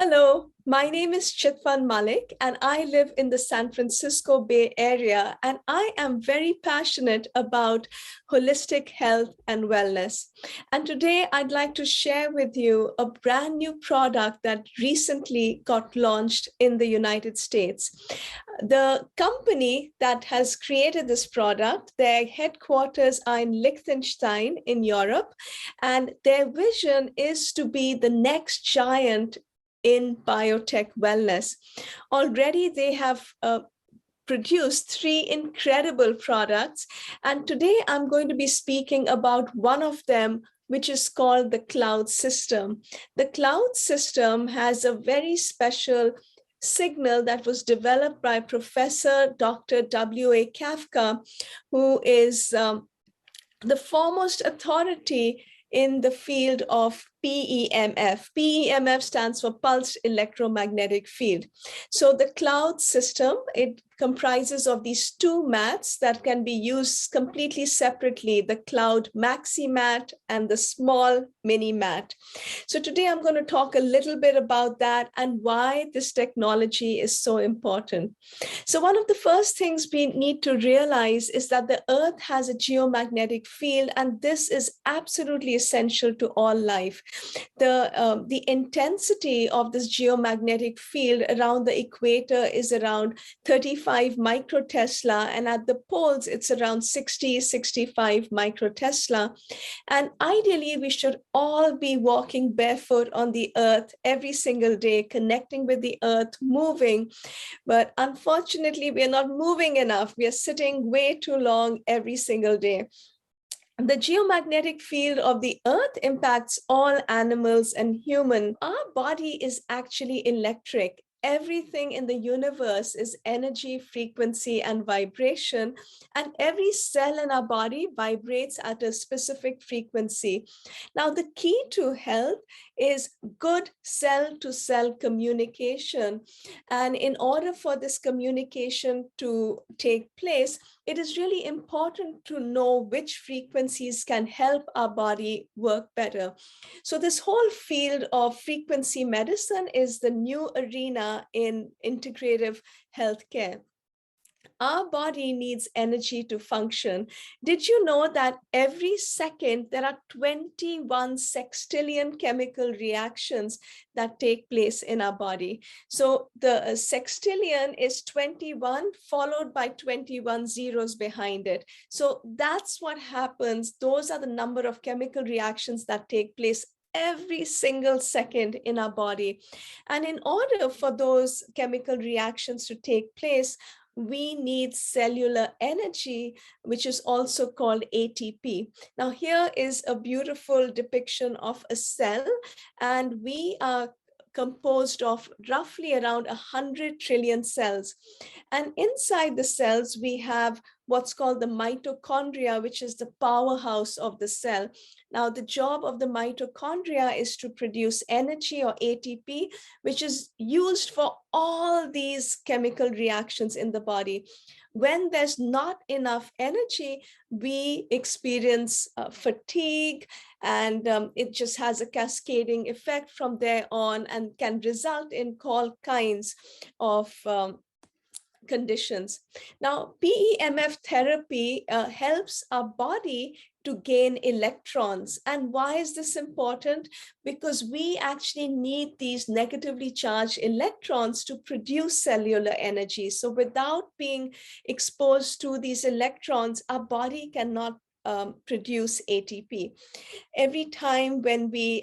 Hello, my name is Chitwan Malik and I live in the San Francisco Bay Area, and I am very passionate about holistic health and wellness. And today I'd like to share with you a brand new product that recently got launched in the United States. The company that has created this product, their headquarters are in Liechtenstein in Europe, and their vision is to be the next giant in biotech wellness. Already they have produced three incredible products. And today I'm going to be speaking about one of them, which is called the Kloud system. The Kloud system has a very special signal that was developed by Professor Dr. W.A. Kafka, who is the foremost authority in the field of PEMF. PEMF stands for pulsed electromagnetic field. So the Kloud system, it comprises of these two mats that can be used completely separately, the Kloud Maxi mat and the small mini mat. So today I'm going to talk a little bit about that and why this technology is so important. So one of the first things we need to realize is that the Earth has a geomagnetic field, and this is absolutely essential to all life. The intensity of this geomagnetic field around the equator is around 35 microtesla, and at the poles it's around 65 microtesla. And ideally we should all be walking barefoot on the earth every single day, connecting with the earth, moving. But unfortunately we are not moving enough. We are sitting way too long every single day. The geomagnetic field of the earth impacts all animals and human. Our body is actually electric. Everything in the universe is energy, frequency, and vibration, and every cell in our body vibrates at a specific frequency. Now, the key to health is good cell-to-cell communication. And in order for this communication to take place, it is really important to know which frequencies can help our body work better. So this whole field of frequency medicine is the new arena in integrative healthcare. Our body needs energy to function. Did you know that every second there are 21 sextillion chemical reactions that take place in our body? So the sextillion is 21 followed by 21 zeros behind it. So that's what happens. Those are the number of chemical reactions that take place every single second in our body. And in order for those chemical reactions to take place, we need cellular energy, which is also called ATP. Now, here is a beautiful depiction of a cell, and we are composed of roughly around 100 trillion cells. And inside the cells, we have what's called the mitochondria, which is the powerhouse of the cell. Now, the job of the mitochondria is to produce energy, or ATP, which is used for all these chemical reactions in the body. When there's not enough energy, we experience fatigue, and it just has a cascading effect from there on and can result in all kinds of conditions. Now, PEMF therapy helps our body to gain electrons. And why is this important? Because we actually need these negatively charged electrons to produce cellular energy. So without being exposed to these electrons, our body cannot produce ATP. Every time when we,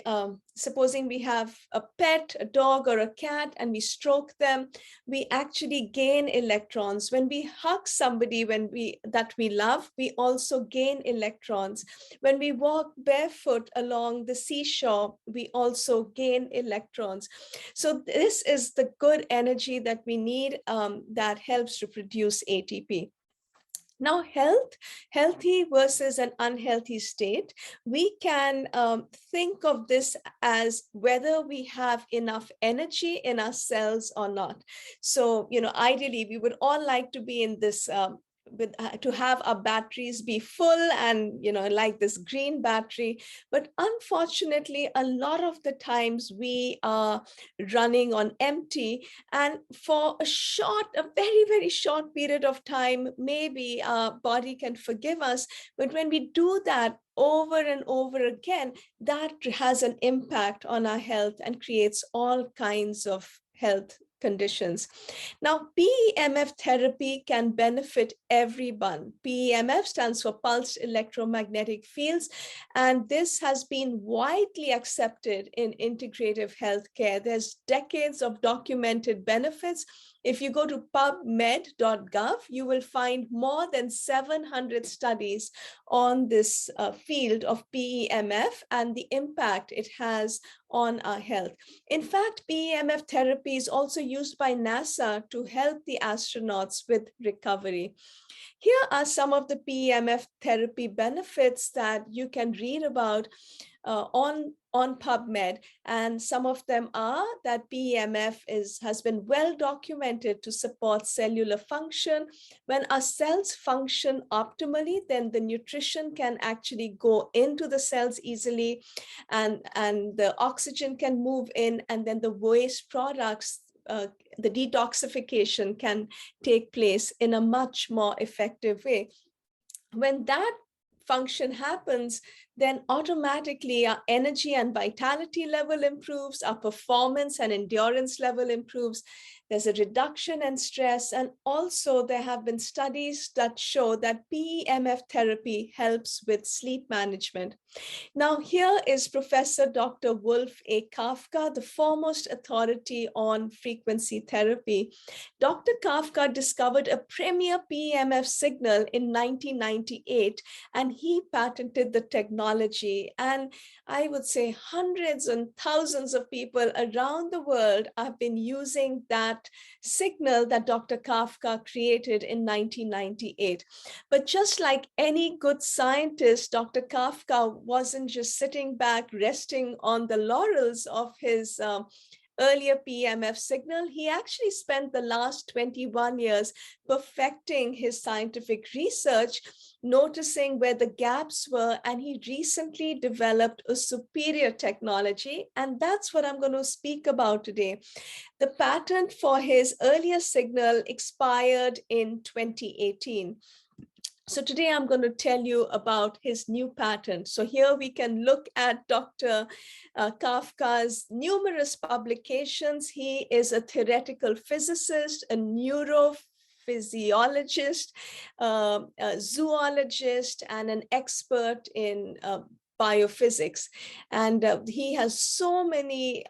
supposing we have a pet, a dog or a cat, and we stroke them, we actually gain electrons. When we hug somebody that we love, we also gain electrons. When we walk barefoot along the seashore, we also gain electrons. So this is the good energy that we need that helps to produce ATP. Now, healthy versus an unhealthy state, we can think of this as whether we have enough energy in our cells or not. So, ideally, we would all like to be in this to have our batteries be full and, like this green battery. But unfortunately, a lot of the times we are running on empty, and for a very, very short period of time, maybe our body can forgive us. But when we do that over and over again, that has an impact on our health and creates all kinds of health conditions. Now, PEMF therapy can benefit everyone. PEMF stands for pulsed electromagnetic fields, and this has been widely accepted in integrative healthcare. There's decades of documented benefits. If you go to pubmed.gov, you will find more than 700 studies on this field of PEMF and the impact it has on our health. In fact, PEMF therapy is also used by NASA to help the astronauts with recovery. Here are some of the PEMF therapy benefits that you can read about on PubMed, and some of them are that PEMF has been well documented to support cellular function. When our cells function optimally, then the nutrition can actually go into the cells easily, and the oxygen can move in, and then the waste products, the detoxification can take place in a much more effective way. When that function happens, then automatically our energy and vitality level improves, our performance and endurance level improves. There's a reduction in stress, and also there have been studies that show that PEMF therapy helps with sleep management. Now, here is Professor Dr. Wolf A. Kafka, the foremost authority on frequency therapy. Dr. Kafka discovered a premier PEMF signal in 1998, and he patented the technology. And I would say hundreds and thousands of people around the world have been using that signal that Dr. Kafka created in 1998. But just like any good scientist, Dr. Kafka wasn't just sitting back, resting on the laurels of his earlier PEMF signal. He actually spent the last 21 years perfecting his scientific research, noticing where the gaps were, and he recently developed a superior technology, and that's what I'm going to speak about today. The patent for his earlier signal expired in 2018. So today I'm going to tell you about his new patent. So here we can look at Dr. Kafka's numerous publications. He is a theoretical physicist, a neurophysiologist, a zoologist, and an expert in biophysics. And he has so many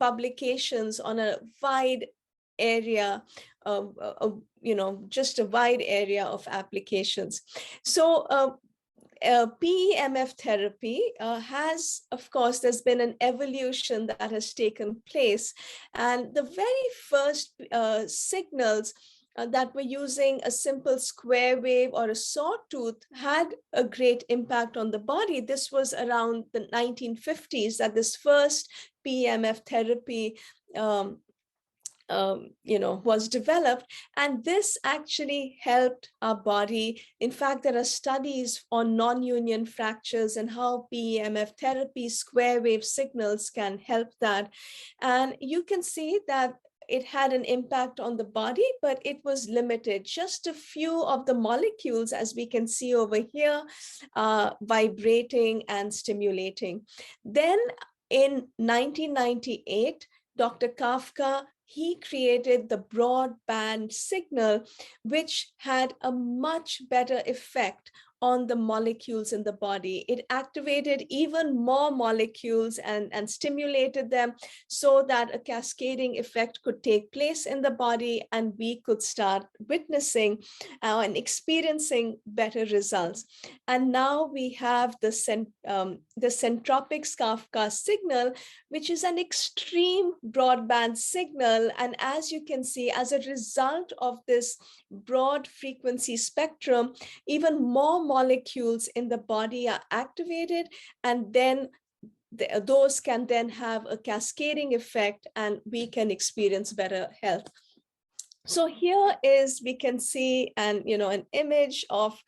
publications on a wide area of, just a wide area of applications. So PEMF therapy has, of course, there's been an evolution that has taken place. And the very first signals that were using a simple square wave or a sawtooth had a great impact on the body. This was around the 1950s that this first PEMF therapy was developed, and this actually helped our body. In fact, there are studies on non-union fractures and how PEMF therapy square wave signals can help that. And you can see that it had an impact on the body, but it was limited. Just a few of the molecules, as we can see over here, vibrating and stimulating. Then in 1998, Dr. Kafka, he created the broadband signal, which had a much better effect on the molecules in the body. It activated even more molecules and stimulated them so that a cascading effect could take place in the body, and we could start witnessing and experiencing better results. And now we have the centropic Kafka signal, which is an extreme broadband signal. And as you can see, as a result of this broad frequency spectrum, even more molecules in the body are activated, and then those can then have a cascading effect, and we can experience better health. So here is, we can see an image of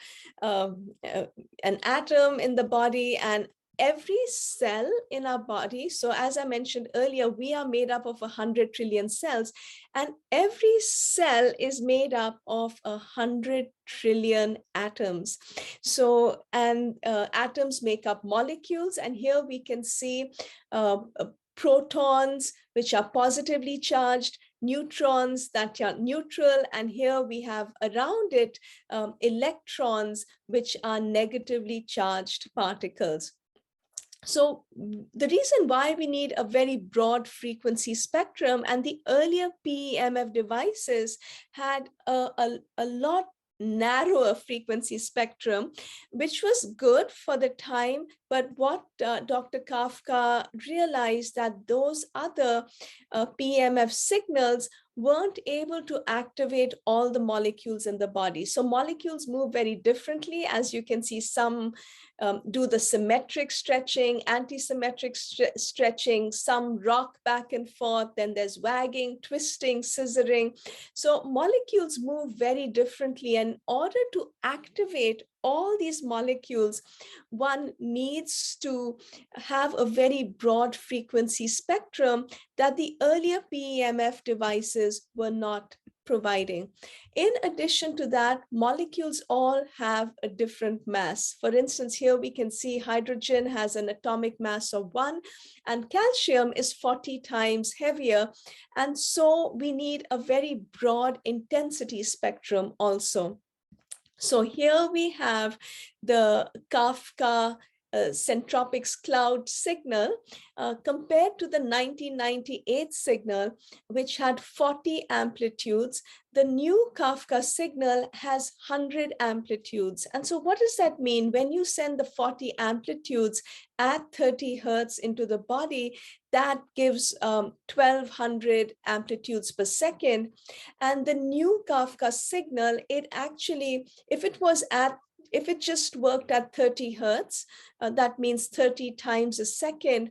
an atom in the body, and every cell in our body. So as I mentioned earlier, we are made up of 100 trillion cells, and every cell is made up of 100 trillion atoms. So, and atoms make up molecules, and here we can see protons, which are positively charged, neutrons that are neutral, and here we have around it electrons, which are negatively charged particles. So the reason why we need a very broad frequency spectrum, and the earlier PEMF devices had a lot narrower frequency spectrum, which was good for the time. But what Dr. Kafka realized, that those other PEMF signals weren't able to activate all the molecules in the body. So molecules move very differently. As you can see, some do the symmetric stretching, anti-symmetric stretching, some rock back and forth, then there's wagging, twisting, scissoring. So molecules move very differently, and in order to activate all these molecules, one needs to have a very broad frequency spectrum that the earlier PEMF devices were not providing. In addition to that, molecules all have a different mass. For instance, here we can see hydrogen has an atomic mass of 1, and calcium is 40 times heavier. And so we need a very broad intensity spectrum also. So here we have the Kafka Centropics Kloud signal compared to the 1998 signal, which had 40 amplitudes. The new Kafka signal has 100 amplitudes. And so what does that mean? When you send the 40 amplitudes at 30 hertz into the body, that gives 1200 amplitudes per second. And the new Kafka signal, it actually, if it just worked at 30 hertz, that means 30 times a second,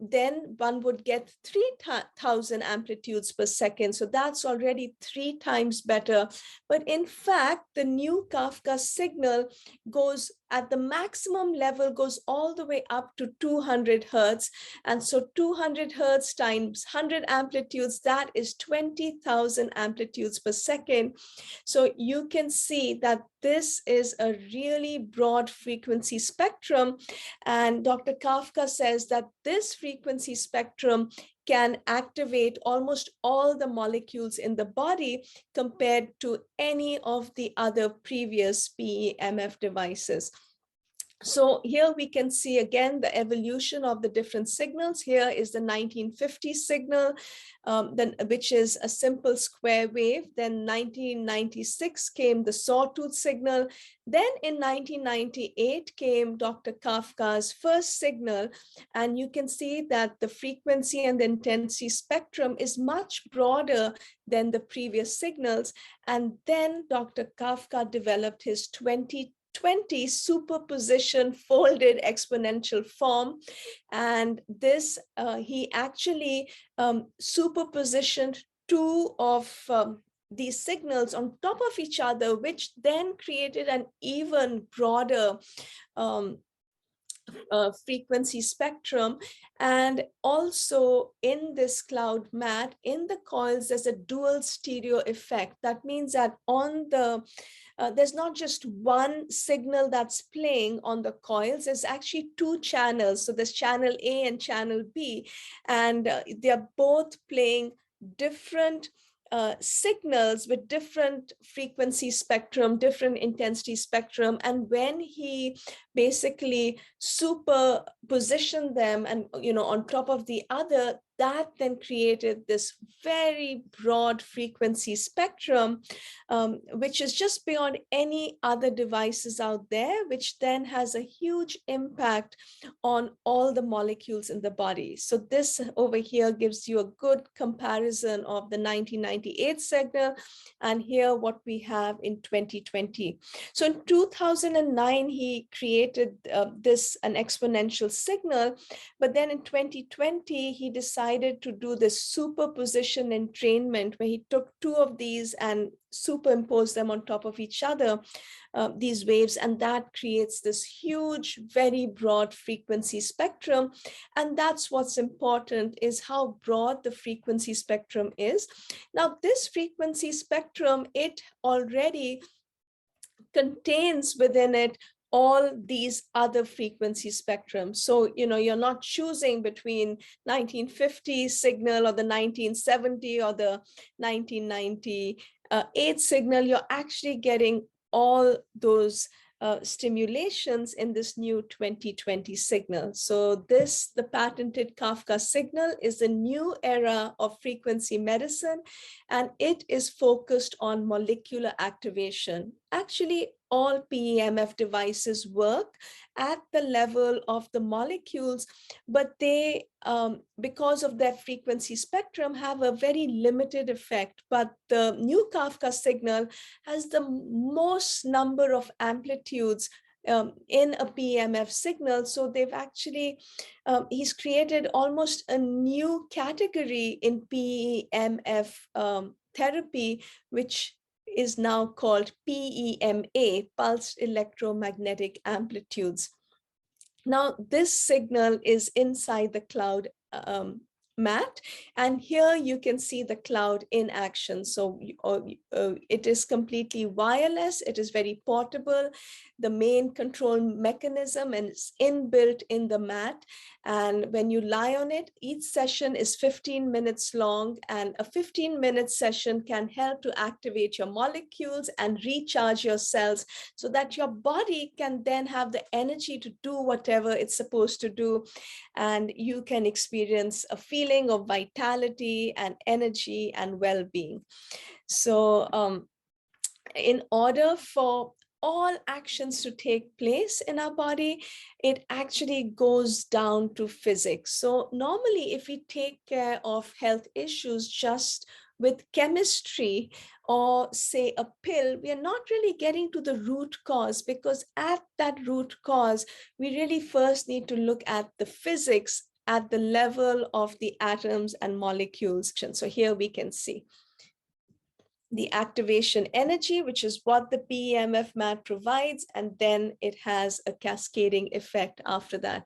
then one would get 3,000 amplitudes per second. So that's already 3 times better. But in fact, the new Kafka signal goes at the maximum level, goes all the way up to 200 hertz. And so 200 hertz times 100 amplitudes, that is 20,000 amplitudes per second. So you can see that this is a really broad frequency spectrum. And Dr. Kafka says that this frequency spectrum can activate almost all the molecules in the body compared to any of the other previous PEMF devices. So here we can see again the evolution of the different signals. Here is the 1950 signal, which is a simple square wave. Then 1996 came the sawtooth signal. Then in 1998 came Dr. Kafka's first signal. And you can see that the frequency and the intensity spectrum is much broader than the previous signals. And then Dr. Kafka developed his 2020 superposition folded exponential form. And this, he actually superpositioned 2 of these signals on top of each other, which then created an even broader frequency spectrum. And also in this cloud mat, in the coils, there's a dual stereo effect. That means that on the there's not just one signal that's playing on the coils, there's actually 2 channels. So there's channel A and channel B, and they're both playing different signals with different frequency spectrum, different intensity spectrum. And when he basically superpositioned them and, on top of the other, that then created this very broad frequency spectrum, which is just beyond any other devices out there, which then has a huge impact on all the molecules in the body. So this over here gives you a good comparison of the 1998 signal and here what we have in 2020. So in 2009, he created an exponential signal, but then in 2020, he decided decided to do this superposition entrainment, where he took two of these and superimposed them on top of each other, these waves, and that creates this huge, very broad frequency spectrum. And that's what's important, is how broad the frequency spectrum is. Now, this frequency spectrum, it already contains within it all these other frequency spectrums. So, you're not choosing between 1950 signal or the 1970 or the 1998 signal. You're actually getting all those stimulations in this new 2020 signal. So the patented Kafka signal, is a new era of frequency medicine, and it is focused on molecular activation. Actually, all PEMF devices work at the level of the molecules, but they, because of their frequency spectrum, have a very limited effect. But the new Kafka signal has the most number of amplitudes in a PEMF signal. So they've actually, he's created almost a new category in PEMF therapy, which is now called PEMA, pulsed electromagnetic amplitudes. Now, this signal is inside the Kloud mat, and here you can see the Kloud in action. So it is completely wireless, it is very portable. The main control mechanism is inbuilt in the mat, and when you lie on it, each session is 15 minutes long, and a 15-minute session can help to activate your molecules and recharge your cells, so that your body can then have the energy to do whatever it's supposed to do, and you can experience a feeling of vitality and energy and well-being. So in order for all actions to take place in our body, it actually goes down to physics. So normally, if we take care of health issues just with chemistry or say a pill, we are not really getting to the root cause, because at that root cause, we really first need to look at the physics at the level of the atoms and molecules. So here we can see the activation energy, which is what the PEMF mat provides, and then it has a cascading effect after that.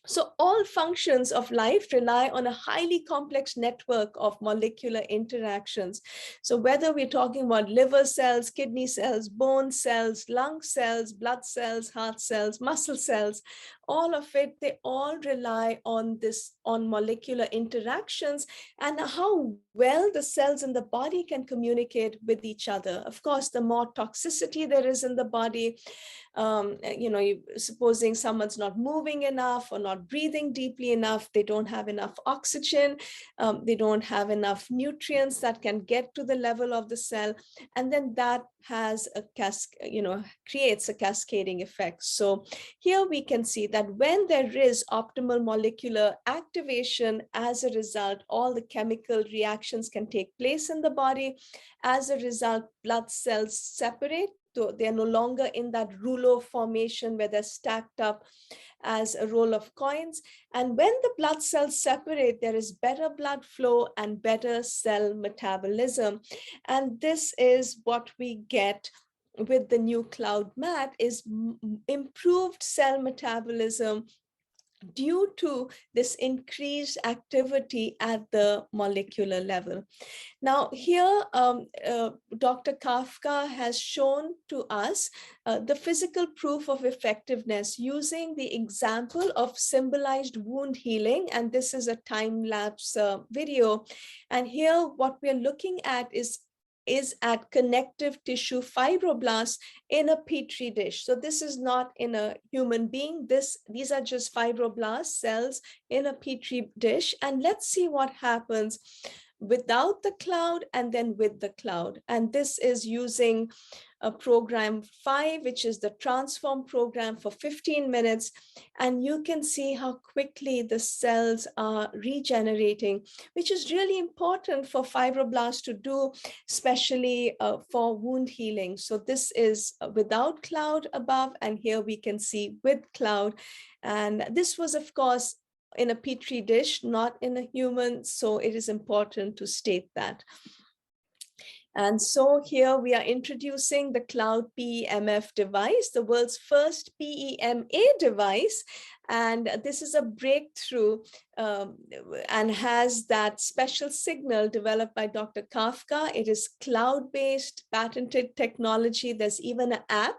So all functions of life rely on a highly complex network of molecular interactions. So whether we're talking about liver cells, kidney cells, bone cells, lung cells, blood cells, heart cells, muscle cells, all of it, they all rely on molecular interactions and how well the cells in the body can communicate with each other. Of course, the more toxicity there is in the body, supposing someone's not moving enough or not breathing deeply enough, they don't have enough oxygen, they don't have enough nutrients that can get to the level of the cell, and then that has creates a cascading effect. So here we can see that when there is optimal molecular activation, as a result, all the chemical reactions can take place in the body. As a result, blood cells separate. So they are no longer in that rouleau formation where they're stacked up as a roll of coins. And when the blood cells separate, there is better blood flow and better cell metabolism. And this is what we get with the new Kloud mat, is improved cell metabolism due to this increased activity at the molecular level. Now here, Dr. Kafka has shown to us the physical proof of effectiveness using the example of symbolized wound healing. And this is a time-lapse video. And here what we're looking at is at connective tissue fibroblasts in a petri dish. So this is not in a human being. These are just fibroblast cells in a petri dish. And let's see what happens without the Kloud and then with the Kloud. And this is using a program 5, which is the transform program, for 15 minutes. And you can see how quickly the cells are regenerating, which is really important for fibroblasts to do, especially for wound healing. So this is without Kloud above, and here we can see with Kloud. And this was, of course, in a petri dish, not in a human. So it is important to state that. And so here we are introducing the Kloud PEMF device, the world's first PEMA device. And this is a breakthrough and has that special signal developed by Dr. Kafka. It is cloud-based, patented technology. There's even an app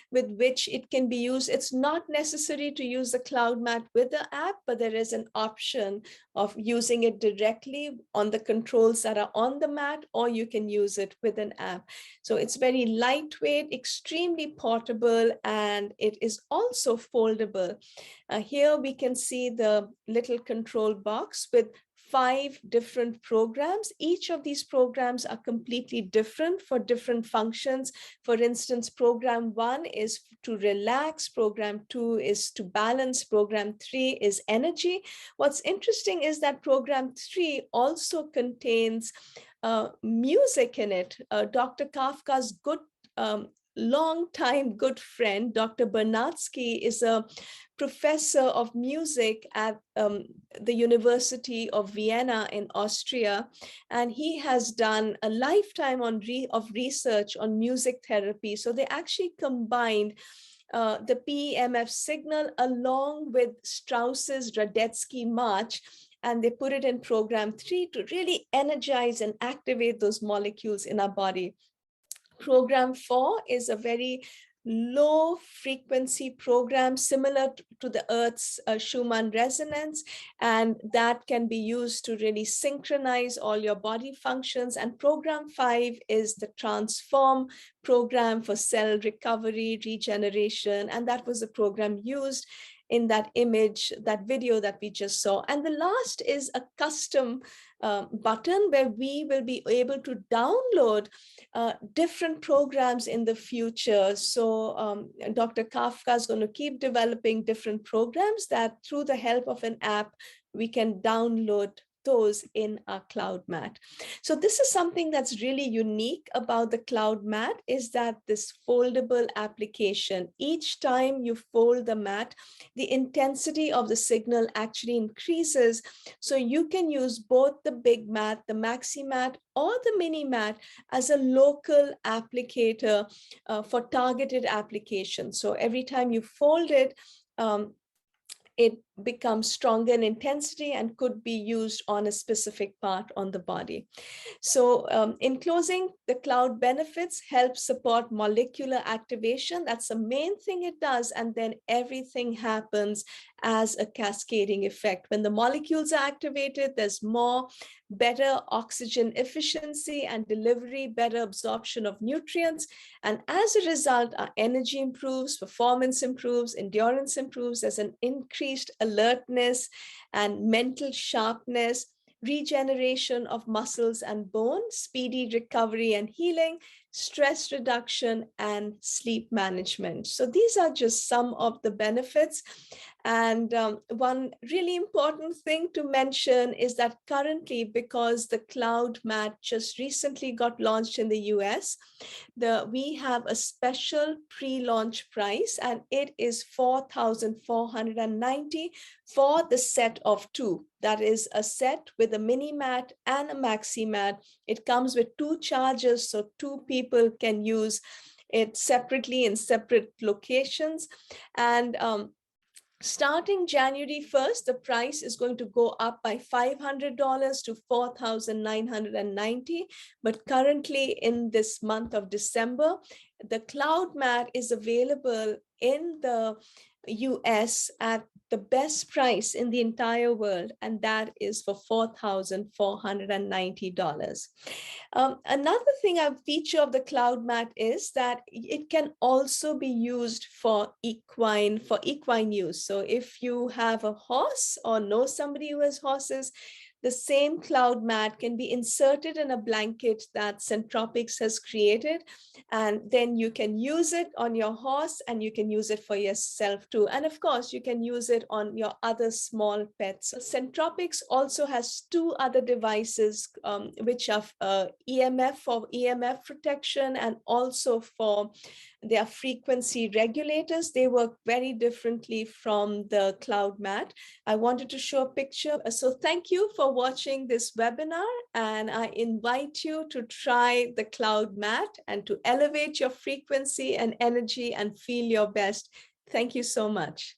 with which it can be used. It's not necessary to use the Kloud mat with the app, but there is an option of using it directly on the controls that are on the mat, or you can use it with an app. So it's very lightweight, extremely portable, and it is also foldable. Here we can see the little control box with 5 different programs. Each of these programs are completely different for different functions. For instance, program 1 is to relax, program 2 is to balance, program 3 is energy. What's interesting is that program 3 also contains music in it. Dr. Kafka's long-time good friend, Dr. Bernatsky, is a professor of music at the University of Vienna in Austria, and he has done a lifetime of research on music therapy. So they actually combined the PEMF signal along with Strauss's Radetzky March, and they put it in program 3 to really energize and activate those molecules in our body. Program 4 is a very low frequency program similar to the Earth's Schumann resonance, and that can be used to really synchronize all your body functions. And program 5 is the transform program for cell recovery, regeneration, and that was the program used in that image, that video that we just saw. And the last is a custom button where we will be able to download different programs in the future. So Dr. Kafka is going to keep developing different programs that through the help of an app, we can download those in our Kloud mat. So this is something that's really unique about the Kloud mat, is that this foldable application, each time you fold the mat, the intensity of the signal actually increases. So you can use both the big mat, the maxi mat, or the mini mat as a local applicator for targeted applications. So every time you fold it, it becomes stronger in intensity and could be used on a specific part on the body. So in closing, the Kloud benefits help support molecular activation. That's the main thing it does. And then everything happens as a cascading effect. When the molecules are activated, there's better oxygen efficiency and delivery, better absorption of nutrients. And as a result, our energy improves, performance improves, endurance improves. There's an increased alertness and mental sharpness, regeneration of muscles and bone, speedy recovery and healing, stress reduction, and sleep management. So these are just some of the benefits. And one really important thing to mention is that currently, because the Kloud mat just recently got launched in the US, we have a special pre-launch price, and it is $4,490 for the set of 2. That is a set with a mini mat and a maxi mat. It comes with 2 chargers, so 2 people can use it separately in separate locations. And starting January 1st, the price is going to go up by $500 to $4,990. But currently in this month of December, the Kloud mat is available in the US at the best price in the entire world, and that is for $4,490. Another feature of the Kloud mat is that it can also be used for equine use. So if you have a horse or know somebody who has horses, the same Kloud mat can be inserted in a blanket that Centropics has created, and then you can use it on your horse, and you can use it for yourself too. And of course, you can use it on your other small pets. Centropics also has 2 other devices, which are EMF for EMF protection, and also for They are frequency regulators. They work very differently from the Kloud mat. I wanted to show a picture. So thank you for watching this webinar, and I invite you to try the Kloud mat and to elevate your frequency and energy and feel your best. Thank you so much.